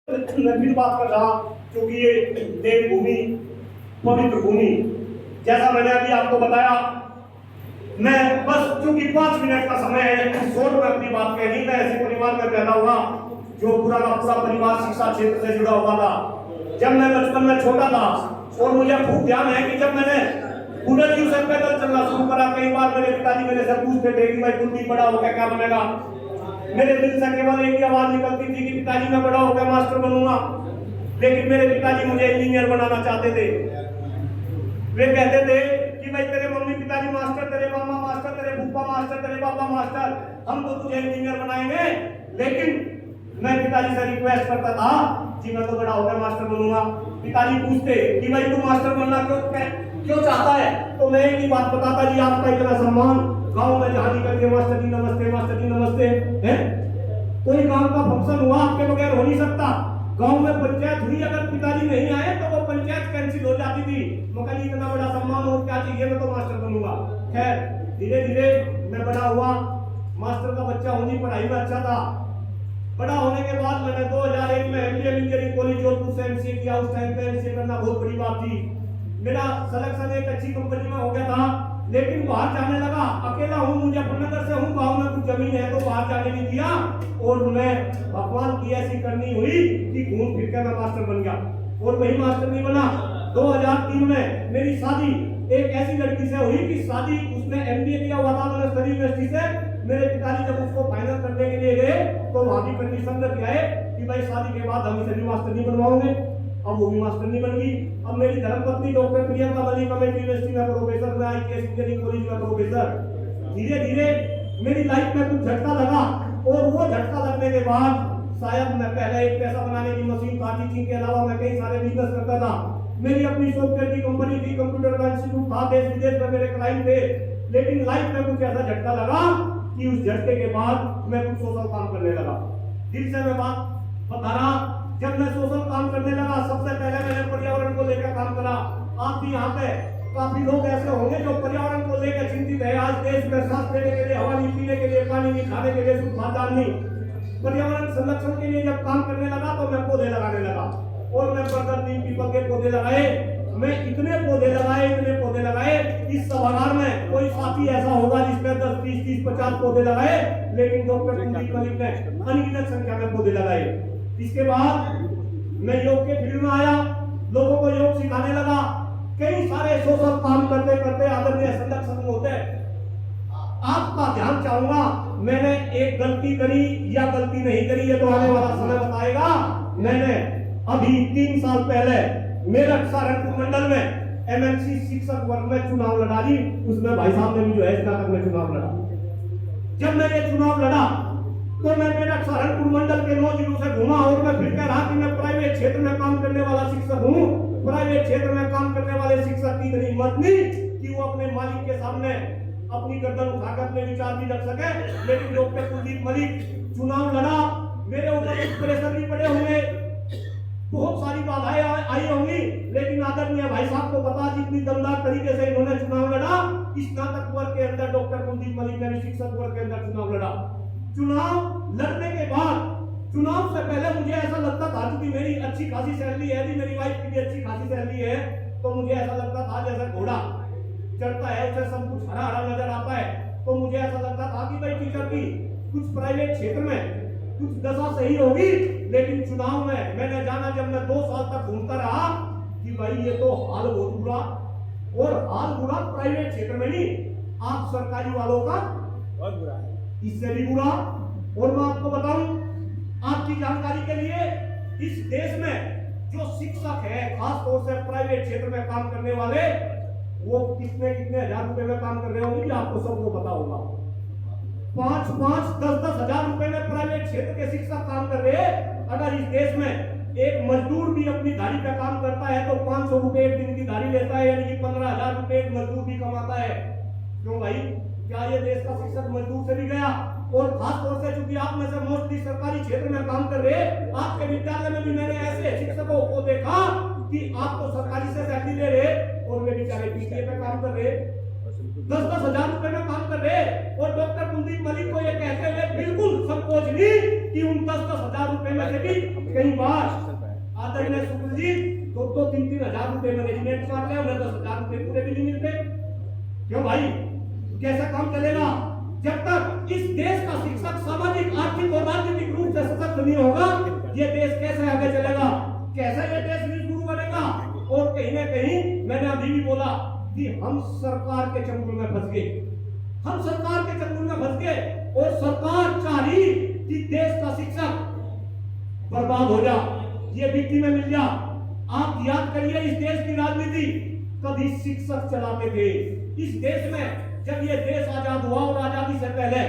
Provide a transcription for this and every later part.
मैं फिर बात कर रहा क्योंकि ये देवभूमि पवित्र भूमि, जैसा मैंने अभी आपको बताया, मैं बस क्योंकि 5 मिनट का समय है, शॉर्ट में अपनी बात कह दी। मैं ऐसे परिवार में पैदा हुआ जो पूरा का पूरा परिवार शिक्षा क्षेत्र से जुड़ा हुआ था। जब मैं बचपन में छोटा था और मुझे खूब ध्यान है कि जब मैंने बुलेट से पैदल चलना शुरू करा, कई बार मेरे पिताजी मेरे से पूछते थे कि भाई कुंडी बड़ा होकर क्या बनेगा। मेरे दिल से केवल एक ही आवाज निकलती थी कि पिताजी मैं बड़ा होकर मास्टर बनूंगा। लेकिन मेरे पिताजी मुझे इंजीनियर बनाना चाहते थे। वे कहते थे कि भाई तेरे मम्मी पिताजी मास्टर, तेरे मामा मास्टर, तेरे फूफा मास्टर, तेरे पापा मास्टर, हम तो तुझे इंजीनियर बनाएंगे। लेकिन मैं पिताजी से रिक्वेस्ट करता था कि मैं तो बड़ा होकर मास्टर बनूंगा। पिताजी पूछते कि भाई तू मास्टर बनना क्यों चाहता है, तो मैं एक ही बात बताता जी, आपका इतना सम्मान गांव में जहां निकल के मास्टर जी नमस्ते हैं। कोई गांव का फंक्शन हुआ आपके बगैर हो नहीं सकता। गांव में पंचायत हुई, अगर पिताजी नहीं आए तो वो पंचायत कैंसिल हो जाती थी। मगर इतना बड़ा सम्मान और क्या चाहिए, मैं तो मास्टर बनूंगा। खैर धीरे धीरे मैं बड़ा हुआ, मास्टर का बच्चा होने पढ़ाई में अच्छा था। बड़ा होने के बाद मैंने 2001 में एमबीए इंजीनियरिंग कॉलेज जोधपुर से एमसीए किया। उस टाइम पे एमसीए करना बहुत बड़ी बात थी। मेरा सिलेक्शन एक अच्छी कंपनी में हो गया था, लेकिन बाहर जाने लगा। अकेला हूँ, मुजफ्फरनगर से हूँ, गांव में कुछ जमीन है तो बाहर जाने नहीं दिया। और मैं भगवान की ऐसी करनी हुई कि घूम फिर के मैं मास्टर बन गया। और वही मास्टर नहीं बना, 2003 में मेरी शादी एक ऐसी लड़की से हुई कि शादी उसने एमबीए किया हुआ था मनस्तरी यूनिवर्सिटी से। मेरे पिताजी जब उसको फाइनल करने के लिए गए तो वहां भी कंडीशन रख आए कि भाई शादी के बाद हम इसे भी मास्टर नहीं बनवाओगे। अब वो भी मास्टर नहीं बन गई। अब मेरी धर्मपत्नी doctor Priyanka Malik committee university में प्रोफेसर, मैं आईपीएस इंजीनियरिंग कॉलेज में प्रोफेसर। धीरे धीरे मेरी लाइफ में कुछ झटका लगा, और वो झटका लगने के बाद शायद मैं पहले एक पैसा बनाने की मशीन था, टीचिंग के अलावा मैं कई सारे बिजनेस करता था। मेरी अपनी सॉफ्टवेयर की कंपनी थी, कंप्यूटर का इंस्टीट्यूट था, देश विदेश में मेरे क्लाइंट थे। लेकिन लाइफ में कुछ ऐसा झटका लगा कि उस झटके के बाद मैं कुछ सोशल काम करने लगा। दिल से मैं बात बता रहा, जब मैं सोशल काम करने लगा, सबसे पहले मैंने पर्यावरण को लेकर काम करा। आप भी यहाँ पे काफी लोग ऐसे होंगे जो पर्यावरण को लेकर चिंतित है। आज देश में सांस लेने के लिए, हवा नहीं पीने के लिए, पानी नहीं खाने के लिए, शुद्ध खाद्यान्न नहीं, पर्यावरण संरक्षण के लिए जब काम करने लगा तो मैं पौधे लगाने लगा। और मैं बरगद, नीम, पीपल के पौधे लगाए। मैं इतने पौधे लगाए इस सभागार में कोई साथी ऐसा होगा जिसमें 10, 20, 30, 50 पौधे लगाए, लेकिन डॉक्टर कुलदीप मलिक ने अनगिनत संख्या में पौधे लगाए। इसके बाद मैं योग के फील्ड में आया, लोगों को योग सिखाने लगा। कई सारे सोशल काम करते करते आदरणीय संरक्षण होते। आपका ध्यान चाहूंगा, मैंने एक गलती करी या गलती नहीं करी, ये तो आने वाला समय बताएगा। मैंने अभी 3 साल पहले मेरठ सहारनपुर मंडल में एमएनसी शिक्षक वर्ग में चुनाव लड़ा दी। उसमें भाई साहब ने भी जो है स्नातक में चुनाव लड़ा। जब मैं ये चुनाव लड़ा तो मैं मेरठ सहारनपुर मंडल के 9 जिलों से घूमा, और मैं फिर कह रहा कि मैं प्राइवेट क्षेत्र में काम करने वाला शिक्षक हूँ। प्राइवेट क्षेत्र में काम करने वाले शिक्षक की इतनी हिम्मत नहीं कि वो अपने मालिक के सामने अपनी गर्दन उठाकर अपने विचार भी रख सके। लेकिन डॉक्टर कुलदीप मलिक चुनाव लड़ा, मेरे ऊपर प्रेशर भी पड़े हुए, बहुत सारी बाधाएं आई होंगी, लेकिन आदरणीय भाई साहब को पता जितनी दमदार तरीके से इन्होंने चुनाव लड़ा। स्नातक वर्ग के अंदर डॉक्टर कुलदीप मलिक ने शिक्षक वर्ग के अंदर चुनाव लड़ा। चुनाव लड़ने के बाद, चुनाव से पहले मुझे ऐसा लगता था कि मेरी अच्छी खासी सैलरी है, मेरी वाइफ की भी अच्छी खासी सैलरी है, तो मुझे ऐसा लगता था जैसे घोड़ा चढ़ता है उसे सब कुछ हरा हरा नजर आता है। तो मुझे ऐसा लगता था कि भाई टीचर की कुछ प्राइवेट क्षेत्र में कुछ दशा सही होगी। लेकिन चुनाव में मैंने जाना, जब मैं 2 साल तक घूमता रहा कि भाई ये तो हाल बहुत बुरा, और हाल बुरा प्राइवेट क्षेत्र में नहीं, आप सरकारी वालों का बहुत बुरा है, इससे भी बुरा। और मैं आपको बताऊं, आपकी जानकारी के लिए, इस देश में जो शिक्षक है, खास तौर से प्राइवेट क्षेत्र में काम करने वाले, वो कितने हजार रुपए में काम कर रहे होंगे, आपको सबको पता होगा। 5-5, 10-10 हजार रुपए में प्राइवेट क्षेत्र के शिक्षक काम कर रहे हैं। अगर इस देश में एक मजदूर भी अपनी दाढ़ी पे काम करता है तो 500 रुपए एक दिन की दाढ़ी लेता है, यानी कि 15,000 रुपए एक मजदूर भी कमाता है। क्यों भाई, क्या ये देश का शिक्षक मजदूर से भी गया? और खास तौर से चूंकि आप में से मोस्टली सरकारी क्षेत्र में काम कर रहे, आपके विद्यालय में भी मैंने ऐसे शिक्षकों को देखा कि आप तो सरकारी से सैलरी ले रहे और वे बेचारे पीटीए पे काम कर रहे। 10-10 हजार रुपए में काम कर रहे, और डॉक्टर कुलदीप मलिक को ये कहते हुए बिल्कुल संकोच नहीं कि उन 10-10 हजार रुपए में से भी कई बार आदरणीय शुक्ल जी 2-3 हजार रुपए मैनेजमेंट कर ले, उन्हें 10 हजार रुपए पूरे भी नहीं मिलते। क्यों भाई, कैसा काम चलेगा जब तक इस देश का शिक्षक सामाजिक, आर्थिक और राजनीतिक रूप से सशक्त नहीं होगा? ये देश कैसे आगे चलेगा, कैसे ये देश विश्व बनेगा? और कहीं ना कहीं मैंने अभी भी बोला कि हम सरकार के चंगुल में फंस गए, हम सरकार के चंगुल में फंस गए, और सरकार चाह रही कि देश का शिक्षक बर्बाद हो जा, ये मिट्टी में मिल जा। आप याद करिए इस देश की राजनीति कभी शिक्षक चलाते थे। इस देश में जब ये देश आजाद हुआ, और आजादी से पहले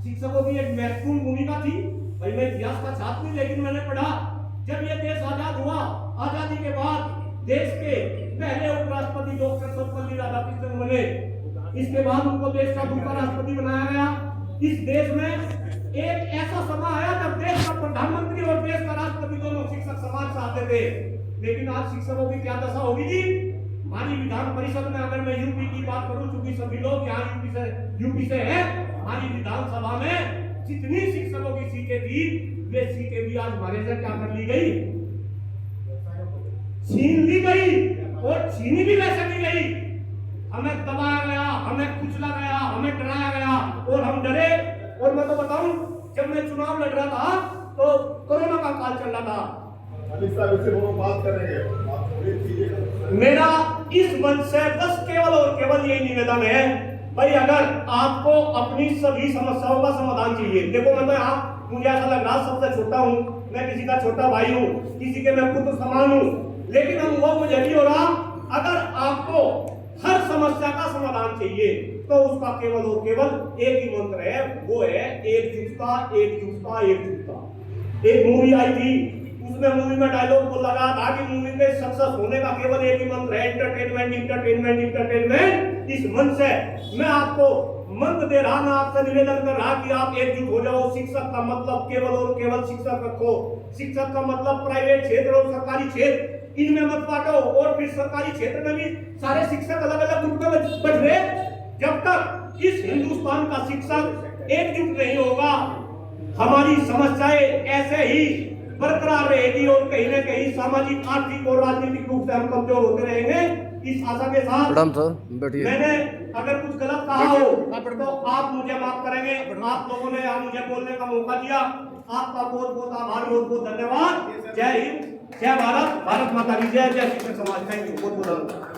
शिक्षकों की एक महत्वपूर्ण भूमिका थी। भाई मैं इतिहास का छात्र नहीं, लेकिन मैंने पढ़ा जब ये देश आजाद हुआ, आजादी के बाद देश के पहले उपराष्ट्रपति डॉक्टर सर्वपल्ली राधाकृष्णन बने, इसके बाद उनको देश का दूसरा राष्ट्रपति बनाया गया। इस देश में एक ऐसा समय आया जब देश का प्रधानमंत्री और देश का राष्ट्रपति दोनों शिक्षक समाज चाहते थे, लेकिन आज शिक्षकों की क्या दशा होगी जी? हमारी विधान परिषद में, अगर मैं यूपी की बात करूं, चूंकि सभी लोग यहाँ यूपी से हैं, हमारी विधानसभा में जितनी शिक्षकों की सीटें थी, वे सीटें भी आज हमारे से क्या कर ली गई? छीन ली गई, और छीनी भी वैसे ली गई। हमें दबाया गया, हमें कुचला गया, हमें डराया गया, और हम डरे। और मैं तो बताऊं, जब मैं चुनाव लड़ रहा था तो कोरोना का काल चल रहा था। बात करेंगे, मेरा इस मंच से बस केवल और केवल यही निवेदन है, भाई अगर आपको अपनी सभी समस्याओं का समाधान चाहिए, देखो मैं तो यहाँ, मुझे ऐसा लग रहा सबसे छोटा हूँ, मैं किसी का छोटा भाई हूँ, किसी के मैं पुत्र समान हूँ, लेकिन अनुभव मुझे भी हो रहा, अगर आपको हर समस्या का समाधान चाहिए तो उसका केवल और केवल एक ही मंत्र है, वो है एकजुटता, एकजुटता, एकजुटता। एक मूवी आई थी, उसमें मूवी में डायलॉग बोल लगा था कि मूवी के सक्सेस होने का केवल एक ही मंत्र है, एंटरटेनमेंट, एंटरटेनमेंट, एंटरटेनमेंट। इस मंच से मैं आपको मंत्र दे रहा, मैं आपसे निवेदन कर रहा कि आप एकजुट हो जाओ। शिक्षक का मतलब केवल और केवल शिक्षक रखो। शिक्षक का मतलब प्राइवेट क्षेत्र और सरकारी क्षेत्र, इनमें मत बांटो। और फिर सरकारी क्षेत्र में भी सारे शिक्षक अलग अलग ग्रुप में बट रहे। जब तक इस हिंदुस्तान का शिक्षक एकजुट नहीं होगा, हमारी समस्याएं ऐसे ही बरकरार रहेगी, और कहीं न कहीं सामाजिक, आर्थिक और राजनीतिक रूप से हम कमजोर होते रहेंगे। इस आशा के साथ मैंने अगर कुछ गलत कहा हो तो आप मुझे माफ करेंगे। आप लोगों ने यहाँ मुझे बोलने का मौका दिया, आपका बहुत बहुत आभार, बहुत बहुत धन्यवाद। जय हिंद, जय भारत, भारत माता की जय, जय शिक्षक समाज। थैंक यू, बहुत बहुत धन्यवाद।